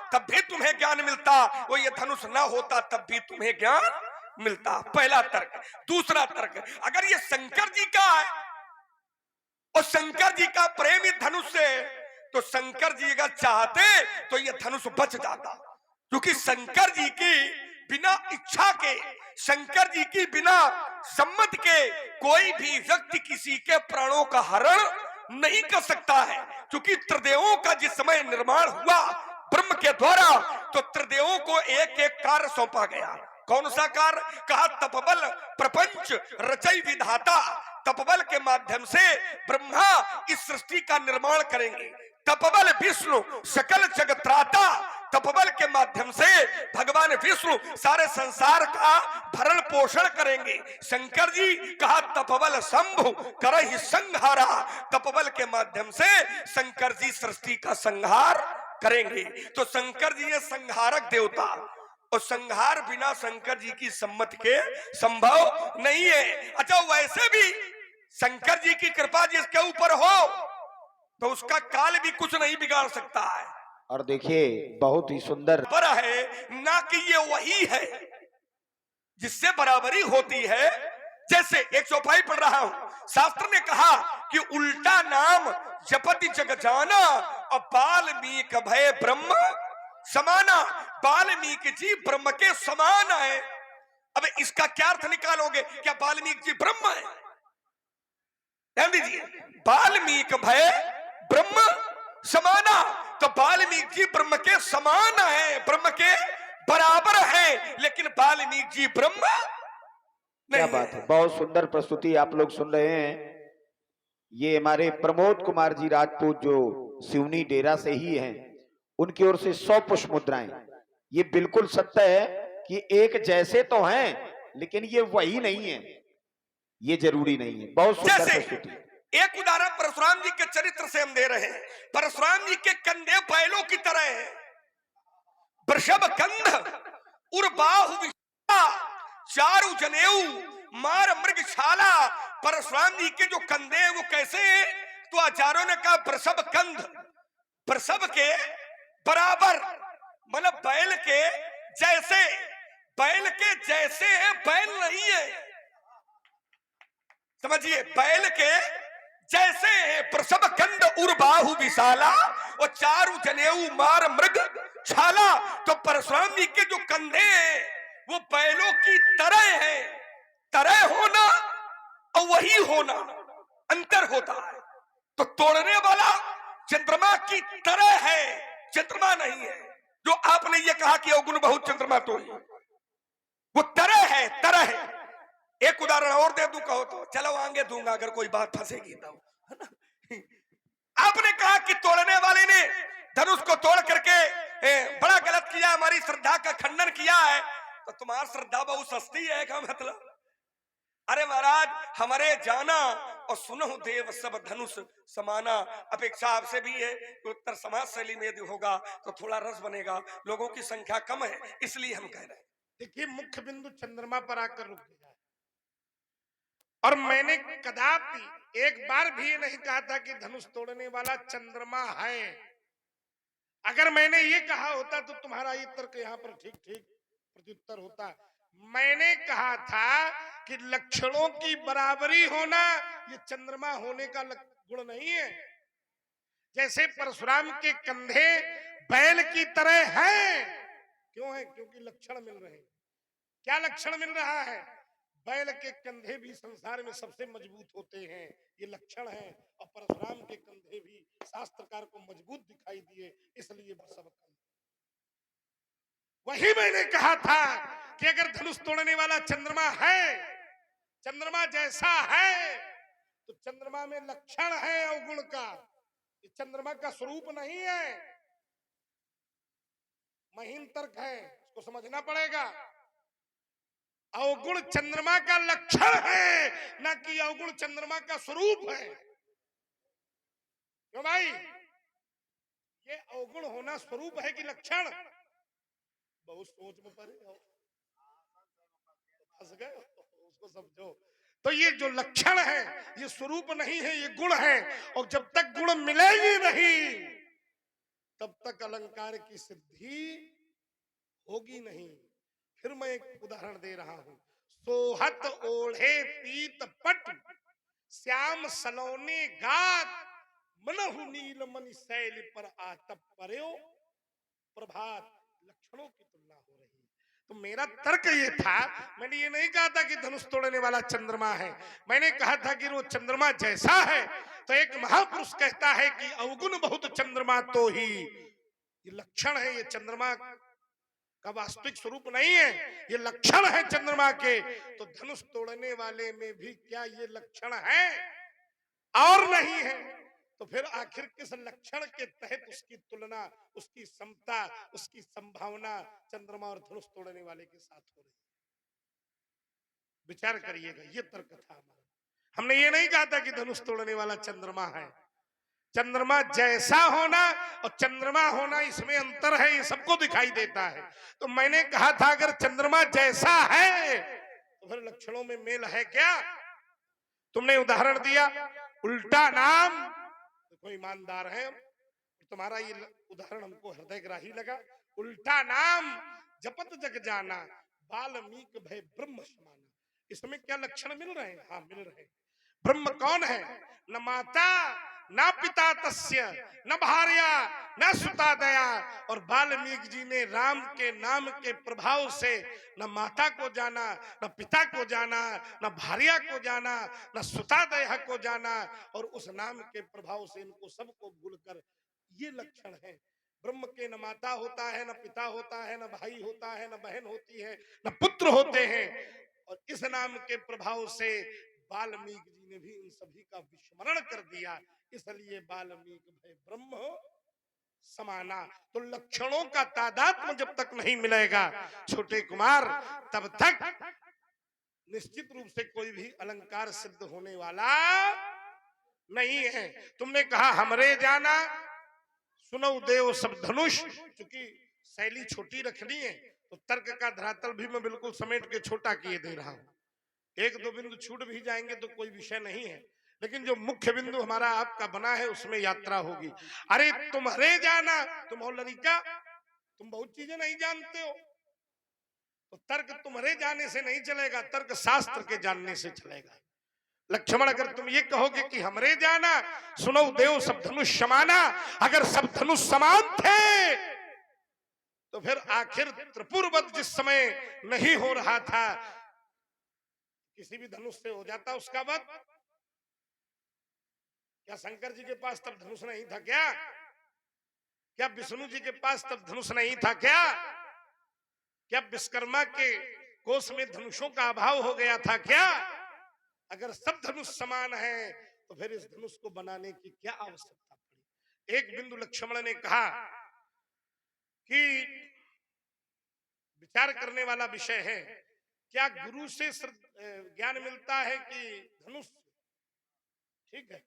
तब भी तुम्हें ज्ञान मिलता, वो ये धनुष ना होता तब भी तुम्हें ज्ञान मिलता। पहला तर्क। दूसरा तर्क, अगर ये शंकर जी का है और शंकर जी का प्रेम इस धनुष से, तो शंकर जी अगर चाहते तो ये धनुष बच जाता। क्योंकि शंकर जी की बिना इच्छा के, शंकर जी की बिना सम्मत के कोई भी व्यक्ति किसी के प्राणों का हरण नहीं कर सकता है। क्योंकि त्रिदेवों का जिस समय निर्माण हुआ ब्रह्म के द्वारा, तो त्रिदेवों को एक एक कार्य सौंपा गया। कौन सा कार्य? कहा तपबल प्रपंच रचय विधाता। तपबल के माध्यम से ब्रह्मा इस सृष्टि का निर्माण करेंगे। तपबल विष्णु सकल जगत्राता। तपबल के माध्यम से भगवान विष्णु सारे संसार का भरण पोषण करेंगे। शंकर जी कहा तपबल शंभु करहि संहारा। तपबल के माध्यम से शंकर जी सृष्टि का संहार करेंगे। तो शंकर जी ये संहारक देवता, और संहार बिना शंकर जी की सम्मति के संभव नहीं है। अच्छा, वैसे भी शंकर जी की कृपा जिसके ऊपर हो तो उसका काल भी कुछ नहीं बिगाड़ सकता है। और देखिए बहुत ही सुंदर पर है ना कि ये वही है जिससे बराबरी होती है। जैसे 105 पढ़ रहा हूं, शास्त्र ने कहा कि उल्टा नाम जपति जग जाना और वाल्मीकि भय ब्रह्म समाना। वाल्मीकि जी ब्रह्म के समान है। अब इसका क्या अर्थ निकालोगे? क्या वाल्मीकि जी ब्रह्म है? ध्यान दीजिए, वाल्मीकि भय ब्रह्म समाना। तो वाल्मीकि जी ब्रह्म के समान है, ब्रह्म के बराबर है, लेकिन वाल्मीकि जी ब्रह्म नहीं। क्या बात है, बहुत सुंदर प्रस्तुति आप लोग सुन रहे हैं। ये हमारे प्रमोद कुमार जी राजपूत जो सिवनी डेरा से ही हैं, उनकी ओर से 100 पुष्प मुद्राएं। ये बिल्कुल सत्य है कि एक जैसे तो हैं लेकिन ये वही नहीं है, ये जरूरी नहीं है। बहुत सुंदर प्रस्तुति। एक उदाहरण परशुराम जी के चरित्र से हम दे रहे हैं। परशुराम जी के कंधे बैलों की तरह है। वृषभ कंध उर्बाहु विशाला चारु जनेऊ मार मृग छाला। परशुराम जी के जो कंधे हैं वो कैसे हैं? तो आचार्यों ने कहा वृषभ कंध, वृषभ के बराबर, मतलब बैल के जैसे। बैल के जैसे है, बैल नहीं है, समझिए, बैल के जैसे है। वृषभ कंद उर्बाहु विशाला और चारु जनेऊ मार मृग छाला। तो परशुराम जी के जो कंधे हैं वो बैलों की तरह है। तरह होना और वही होना अंतर होता है। तो तोड़ने वाला चंद्रमा की तरह है, चंद्रमा नहीं है। जो आपने ये कहा कि अवगुण बहुत चंद्रमा तो ही, वो तरह है, तरह है। एक उदाहरण और दे दूं कहो तो? चलो आगे दूंगा अगर कोई बात फंसेगी तो। आपने कहा कि तोड़ने वाले ने धनुष को तोड़ करके बड़ा गलत किया, हमारी श्रद्धा का खंडन किया है। तो तुम्हारी श्रद्धा बहुत सस्ती है का मतलब? अरे महाराज, हमारे जाना और सुनो देव सब धनुष समाना। अपेक्षा आपसे भी है कि उत्तर समाज शैली में यदि होगा तो थोड़ा रस बनेगा, लोगों की संख्या कम है इसलिए हम कह रहे हैं। देखिए, मुख्य बिंदु चंद्रमा पर आकर रुक गया। और मैंने कदापि एक बार भी ये नहीं कहा था कि धनुष तोड़ने वाला चंद्रमा है। अगर मैंने ये कहा होता तो तुम्हारा ये तर्क यहाँ पर ठीक ठीक प्रत्युत्तर होता। मैंने कहा था कि लक्षणों की बराबरी होना ये चंद्रमा होने का गुण नहीं है। जैसे परशुराम के कंधे बैल की तरह हैं। क्यों है? क्योंकि लक्षण मिल रहे हैं। क्या लक्षण मिल रहा है? बैल के कंधे भी संसार में सबसे मजबूत होते हैं, ये लक्षण है। और परशुराम के कंधे भी शास्त्रकार को मजबूत दिखाई दिए, इसलिए सब कंधे। वही मैंने कहा था कि अगर धनुष तोड़ने वाला चंद्रमा है, चंद्रमा जैसा है, तो चंद्रमा में लक्षण है अवगुण का। ये चंद्रमा का स्वरूप नहीं है। महीन तर्क है, इसको समझना पड़ेगा। अवगुण चंद्रमा का लक्षण है, ना कि अवगुण चंद्रमा का स्वरूप है। क्यों भाई? ये अवगुण होना स्वरूप है कि लक्षण? बहुत सोच में पड़े हो, फंस गए, उसको समझो। तो ये जो लक्षण है ये स्वरूप नहीं है, ये गुण है। और जब तक गुण मिलेगी नहीं तब तक अलंकार की सिद्धि होगी नहीं। फिर मैं एक उदाहरण दे रहा हूं। सोहत ओढ़े पीत पट श्याम सलोने गात मनहु नील मणि शैल पर आतप पर्यो प्रभात। लक्षणों की तुलना हो रही है। तो मेरा तर्क ये था, मैंने ये नहीं कहा था कि धनुष तोड़ने वाला चंद्रमा है। मैंने कहा था कि वो चंद्रमा जैसा है। तो एक महापुरुष कहता है कि अवगुण बहुत चंद्रमा तो ही, ये लक्षण है, ये चंद्रमा का वास्तविक स्वरूप नहीं है, ये लक्षण है चंद्रमा के। तो धनुष तोड़ने वाले में भी क्या ये लक्षण है और नहीं है? तो फिर आखिर किस लक्षण के तहत उसकी तुलना, उसकी समता, उसकी संभावना चंद्रमा और धनुष तोड़ने वाले के साथ हो रही है? विचार करिएगा। ये तर्क था हमारा। हमने ये नहीं कहा था कि धनुष तोड़ने वाला चंद्रमा है। चंद्रमा जैसा होना और चंद्रमा होना इसमें अंतर है, ये सबको दिखाई देता है। तो मैंने कहा था अगर चंद्रमा जैसा है तो फिर लक्षणों में मेल है क्या? तुमने उदाहरण दिया उल्टा नाम। देखो ईमानदार है, तुम्हारा ये उदाहरण हमको हृदयग्राही लगा। उल्टा नाम जपत जग जाना वाल्मीकि भय ब्रह्म समाना। इसमें क्या लक्षण मिल रहे हैं? हाँ मिल रहे हैं। ब्रह्म कौन है? न माता न पिता तस्य, न भार्या न सुता दया। और वाल्मीकि जी ने राम के नाम के प्रभाव से न माता को जाना, न पिता को जाना, न भार्या को जाना, न सुता दया को जाना। और उस नाम के प्रभाव से इनको सबको भूलकर, ये लक्षण है। ब्रह्म के न माता होता है, न पिता होता है, न भाई होता है, न बहन होती है, न पुत्र होते हैं। और इस नाम के प्रभाव से वाल्मीकि जी ने भी इन सभी का विस्मरण कर दिया, इसलिए वाल्मीकि भय ब्रह्म समाना। तो लक्षणों का तादात्म्य जब तक नहीं मिलेगा छोटे कुमार, तब तक निश्चित रूप से कोई भी अलंकार सिद्ध होने वाला नहीं है। तुमने कहा हमरे जाना सुनो देव सब धनुष, क्योंकि शैली छोटी रखनी है तो तर्क का धरातल भी मैं बिल्कुल समेट के छोटा किए दे रहा हूं। एक दो बिंदु छूट भी जाएंगे तो कोई विषय नहीं है, लेकिन जो मुख्य बिंदु हमारा आपका बना है उसमें यात्रा होगी। अरे तुम्हारे जाना, तुम हो लड़का, तुम बहुत चीजें नहीं जानते हो। तो तर्क तुम्हारे जाने से नहीं चलेगा, तर्क शास्त्र के जानने से चलेगा। लक्ष्मण अगर तुम ये कहोगे कि हमरे जाना सुनो देव सब धनुष समाना, अगर सब धनुष समान थे तो फिर आखिर त्रिपुरवध जिस समय नहीं हो रहा था किसी भी धनुष से हो जाता उसका वध। क्या शंकर जी के पास तब धनुष नहीं था क्या? क्या विष्णु जी के पास तब धनुष नहीं था क्या? क्या विश्वकर्मा के कोष में धनुषों का अभाव हो गया था क्या? अगर सब धनुष समान है तो फिर इस धनुष को बनाने की क्या आवश्यकता पड़ी? एक बिंदु लक्ष्मण ने कहा कि विचार करने वाला विषय है। क्या गुरु से ज्ञान मिलता है कि धनुष? ठीक है।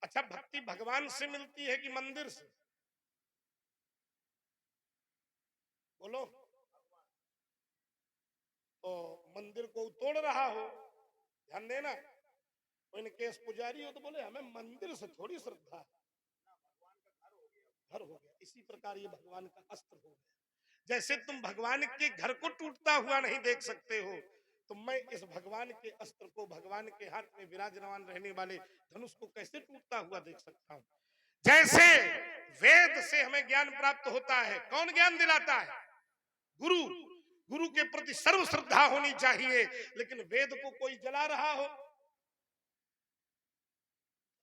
अच्छा, भक्ति भगवान से मिलती है कि मंदिर से? बोलो। तो मंदिर को तोड़ रहा हो, ध्यान देना। कोई केस पुजारी हो तो बोले हमें मंदिर से थोड़ी श्रद्धा, घर हो गया। इसी प्रकार ये भगवान का अस्त्र हो गया। जैसे तुम भगवान के घर को टूटता हुआ नहीं देख सकते हो, तो मैं इस भगवान के अस्त्र को, भगवान के हाथ में विराजमान रहने वाले धनुष को कैसे टूटता हुआ देख सकता हूं। जैसे वेद से हमें ज्ञान प्राप्त होता है, कौन ज्ञान दिलाता है? गुरु। गुरु के प्रति सर्व श्रद्धा होनी चाहिए। लेकिन वेद को कोई जला रहा हो,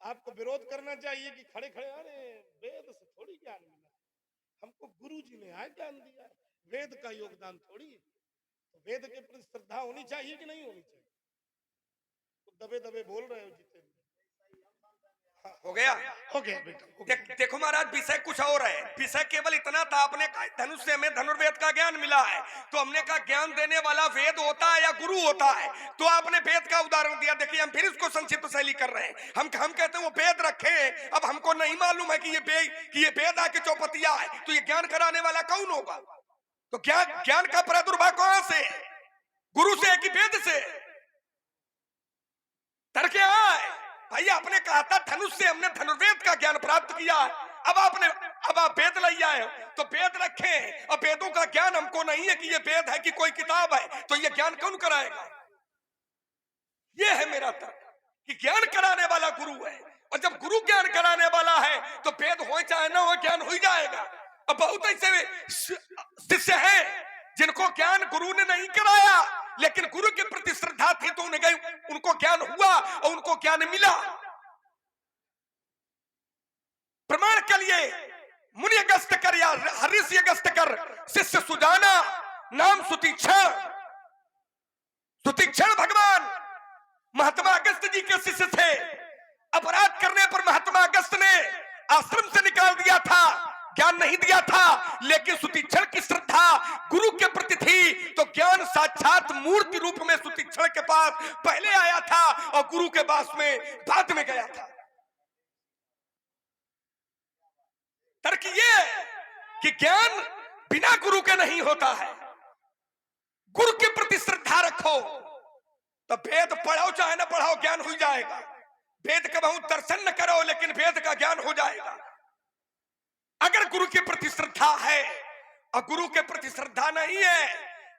आपको विरोध करना चाहिए कि खड़े खड़े अरे वेद से थोड़ी ज्ञान मिला, हमको गुरु जी ने आज ज्ञान दिया, वेद का योगदान थोड़ी है। तो वेद के प्रति श्रद्धा होनी चाहिए कि नहीं होनी चाहिए? तो दबे दबे बोल रहे हो जितेंद्र। हो गया? हो गया बेटा। देखो महाराज, विषय कुछ और है। विषय केवल इतना था, आपने कहा धनुष से हमें धनुर्वेद का ज्ञान मिला है, तो हमने कहा ज्ञान देने वाला वेद होता है या गुरु होता है? तो आपने वेद का उदाहरण दिया। देखिए, हम फिर इसको संक्षिप्त शैली कर रहे हैं। हम कहते हैं वो वेद रखे, अब हमको नहीं मालूम है कि ये वेद आके चौपतिया है, तो ये ज्ञान कराने वाला कौन होगा? तो ज्ञान का प्रादुर्भाव कहां से? गुरु से कि वेद से? तर्क आए भाई, आपने कहा था धनुष से हमने धनुर्वेद का ज्ञान प्राप्त किया है। अब आप वेद ले आए, तो वेद रखे और वेदों का ज्ञान हमको नहीं है कि ये वेद है कि कोई किताब है, तो ये ज्ञान कौन कराएगा? ये है मेरा तर्क कि ज्ञान कराने वाला गुरु है, और जब गुरु ज्ञान कराने वाला है तो वेद हो चाहे ना हो, ज्ञान हो ही जाएगा। अब बहुत ऐसे शिष्य हैं जिनको ज्ञान गुरु ने नहीं कराया, लेकिन गुरु के प्रति श्रद्धा थी तो उनको ज्ञान हुआ और उनको ज्ञान मिला। प्रमाण के लिए मुनि अगस्त कर या ऋषि अगस्त कर, शिष्य सुजाना, नाम सुतीक्षण। सुतीक्षण भगवान महात्मा अगस्त जी के शिष्य थे। अपराध करने पर महात्मा अगस्त ने आश्रम से निकाल दिया था, ज्ञान नहीं दिया था, लेकिन सुतीक्षण की श्रद्धा गुरु के प्रति थी, तो ज्ञान साक्षात मूर्ति रूप में सुतीक्षण के पास पहले आया था और गुरु के पास में बाद में गया था। तर्क ये कि ज्ञान बिना गुरु के नहीं होता है। गुरु के प्रति श्रद्धा रखो, तो वेद पढ़ो चाहे ना पढ़ो, ज्ञान हो जाएगा। वेद का बहुत दर्शन न करो, लेकिन वेद का ज्ञान हो जाएगा। अगर गुरु के प्रति श्रद्धा है और गुरु के प्रति श्रद्धा नहीं है,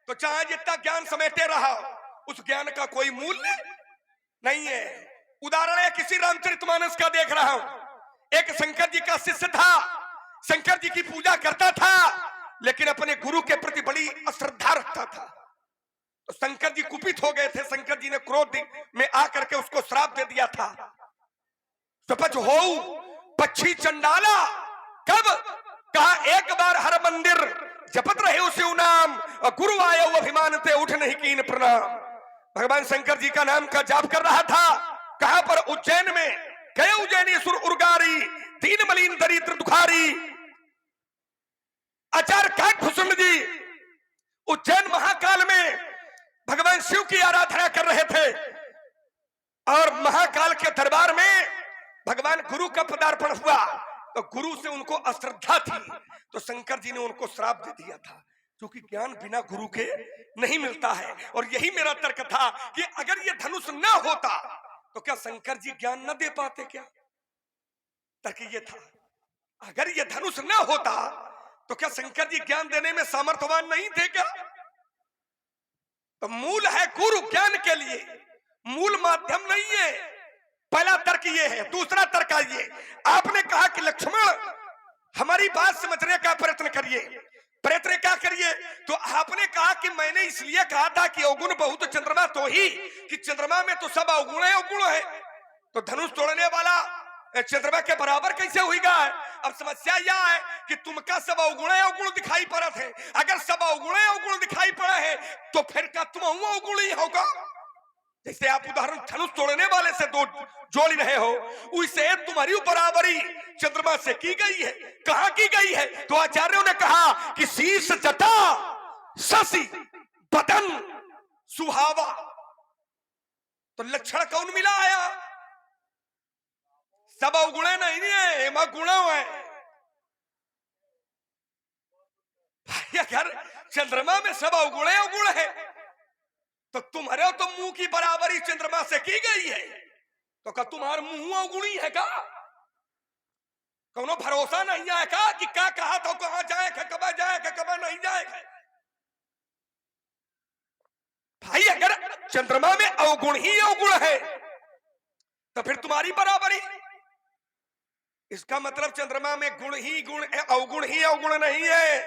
तो चाहे जितना ज्ञान समेटे रहा, उस ज्ञान का कोई मूल्य नहीं है। उदाहरण है, किसी रामचरितमानस का देख रहा हूं। एक शंकर जी का शिष्य था, शंकर जी की पूजा करता था, लेकिन अपने गुरु के प्रति बड़ी अश्रद्धा रखता था। तो शंकर जी कुपित हो गए थे। शंकर जी ने क्रोध में आकर के उसको श्राप दे दिया था। सपच हो पक्षी चंडाला। कब कहा? एक बार हर मंदिर जपत रहे उसे नाम, और गुरु आयो अभिमान ते उठ नहीं कीन प्रणाम। भगवान शंकर जी का नाम का जाप कर रहा था। कहां पर? उज्जैन में। गए उज्जैनी सुर उर्गारी, दीन मलिन दरिद्र दुखारी। आचार्य काकभूषण जी उज्जैन महाकाल में भगवान शिव की आराधना कर रहे थे, और महाकाल के दरबार में भगवान गुरु का पदार्पण हुआ। तो गुरु से उनको अश्रद्धा थी, तो शंकर जी ने उनको श्राप दे दिया था, क्योंकि ज्ञान बिना गुरु के नहीं मिलता है। और यही मेरा तर्क था कि अगर ये धनुष ना होता तो क्या शंकर जी ज्ञान न दे पाते? क्या तर्क ये था। अगर ये धनुष ना होता तो क्या शंकर जी ज्ञान देने में सामर्थ्यवान नहीं थे क्या? तो मूल है गुरु ज्ञान के लिए, मूल माध्यम नहीं है। पहला तर्क ये है। दूसरा तर्क ये, आपने कहा कि लक्ष्मण हमारी बात समझने का प्रयत्न करिए। प्रयत्न क्या करिए? तो आपने कहा कि मैंने इसलिए कहा था कि अवगुण बहुत चंद्रमा तो ही, कि चंद्रमा में तो सब अवगुण है, तो धनुष तोड़ने वाला चंद्रमा के बराबर कैसे होगा? अब समस्या यह है कि तुमका सब अवगुण दिखाई पड़त है। अगर सब अवगुण दिखाई पड़े है, तो फिर क्या तुम अवगुण ही होगा? जैसे आप उदाहरण धनुष तोड़ने वाले से दो जोड़ रहे हो, उससे तुम्हारी बराबरी चंद्रमा से की गई है। कहां की गई है? तो आचार्यों ने कहा कि शीर्ष जटा शशि बदन सुहावा, तो लक्षण कौन मिला आया? सब अवगुणे नहीं है, एमा गुण है। भाई अगर चंद्रमा में सब अवगुणे अवगुण है, तो तुम्हारे तो मुंह की बराबरी चंद्रमा से की गई है, तो क्या तुम्हारा मुंह अवगुणी है का? कोनो भरोसा नहीं है का कि क्या कहा तो कहां जाएगा, कब जाएगा, कब नहीं जाएगा? भाई अगर चंद्रमा में अवगुण ही अवगुण है, तो फिर तुम्हारी बराबरी, इसका मतलब चंद्रमा में गुण ही गुण है, अवगुण ही अवगुण नहीं है,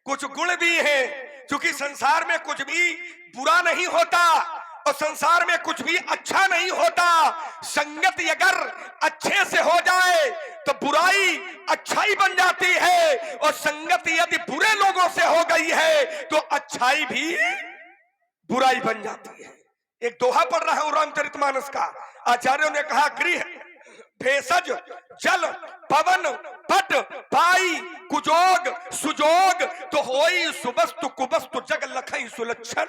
कुछ गुण भी है। क्योंकि संसार में कुछ भी बुरा नहीं होता और संसार में कुछ भी अच्छा नहीं होता। संगति अगर अच्छे से हो जाए तो बुराई अच्छाई बन जाती है, और संगति यदि बुरे लोगों से हो गई है तो अच्छाई भी बुराई बन जाती है। एक दोहा पढ़ रहा हूं रामचरितमानस का। आचार्यों ने कहा, गृह भेषज जल पवन पट पाई कुजोग सुजोग, तो होई सुबस्तु कुबस्तु जग लखई सुलक्षण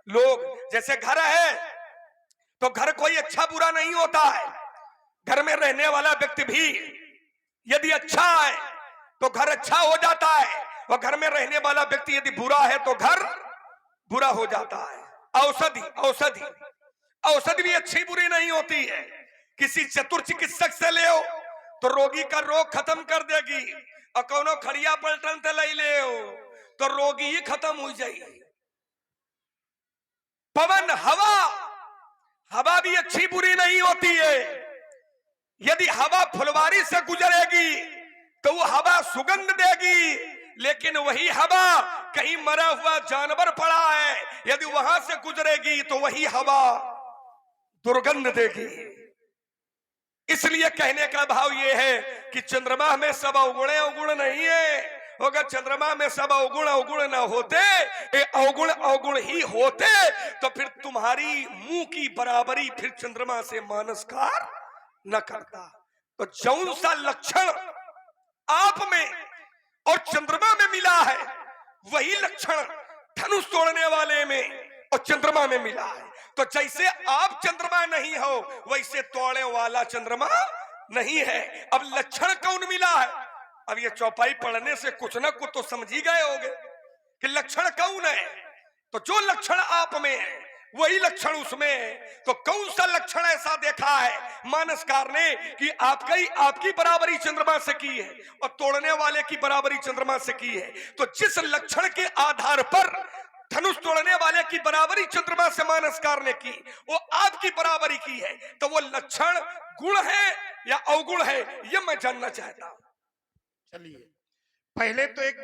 लोग। जैसे घर है तो घर कोई अच्छा बुरा नहीं होता है, घर में रहने वाला व्यक्ति भी यदि अच्छा है तो घर अच्छा हो जाता है, और घर में रहने वाला व्यक्ति यदि बुरा है तो घर बुरा हो जाता है। औषधि औषधि औषधि भी अच्छी बुरी नहीं होती है। किसी चतुर चिकित्सक से ले तो रोगी का रोग खत्म कर देगी, और कोनो खड़िया पलटन से ले तो रोगी ही खत्म हो जाएगी। पवन हवा, हवा भी अच्छी बुरी नहीं होती है। यदि हवा फुलवारी से गुजरेगी तो वो हवा सुगंध देगी, लेकिन वही हवा कहीं मरा हुआ जानवर पड़ा है, यदि वहां से गुजरेगी तो वही हवा दुर्गंध देगी। इसलिए कहने का भाव ये है कि चंद्रमा में सब अवगुण अवगुण नहीं है। अगर चंद्रमा में सब अवगुण अवगुण न होते, अवगुण अवगुण ही होते, तो फिर तुम्हारी मुंह की बराबरी फिर चंद्रमा से मानसकार न करता। तो जौन सा लक्षण आप में और चंद्रमा में मिला है, वही लक्षण धनुष तोड़ने वाले में और चंद्रमा में मिला है। तो जैसे आप चंद्रमा नहीं हो, वैसे तोड़ने वाला चंद्रमा नहीं है। अब लक्षण कौन मिला है? अब ये चौपाई पढ़ने से कुछ ना कुछ तो समझ ही गए होंगे कि लक्षण कौन है। तो जो लक्षण आप में है वही लक्षण उसमें है। तो कौन सा लक्षण ऐसा देखा है मानसकार ने कि आपकी बराबरी चंद्रमा से की है और तोड़ने वाले की बराबरी चंद्रमा से की है? तो जिस लक्षण के आधार पर धनुष तोड़ने वाले की बराबरी चंद्रमा से मानसकार ने की, वो आपकी बराबरी की है, तो वो लक्षण गुण है या अवगुण है, ये मैं जानना चाहता हूं। चलिए, पहले तो एक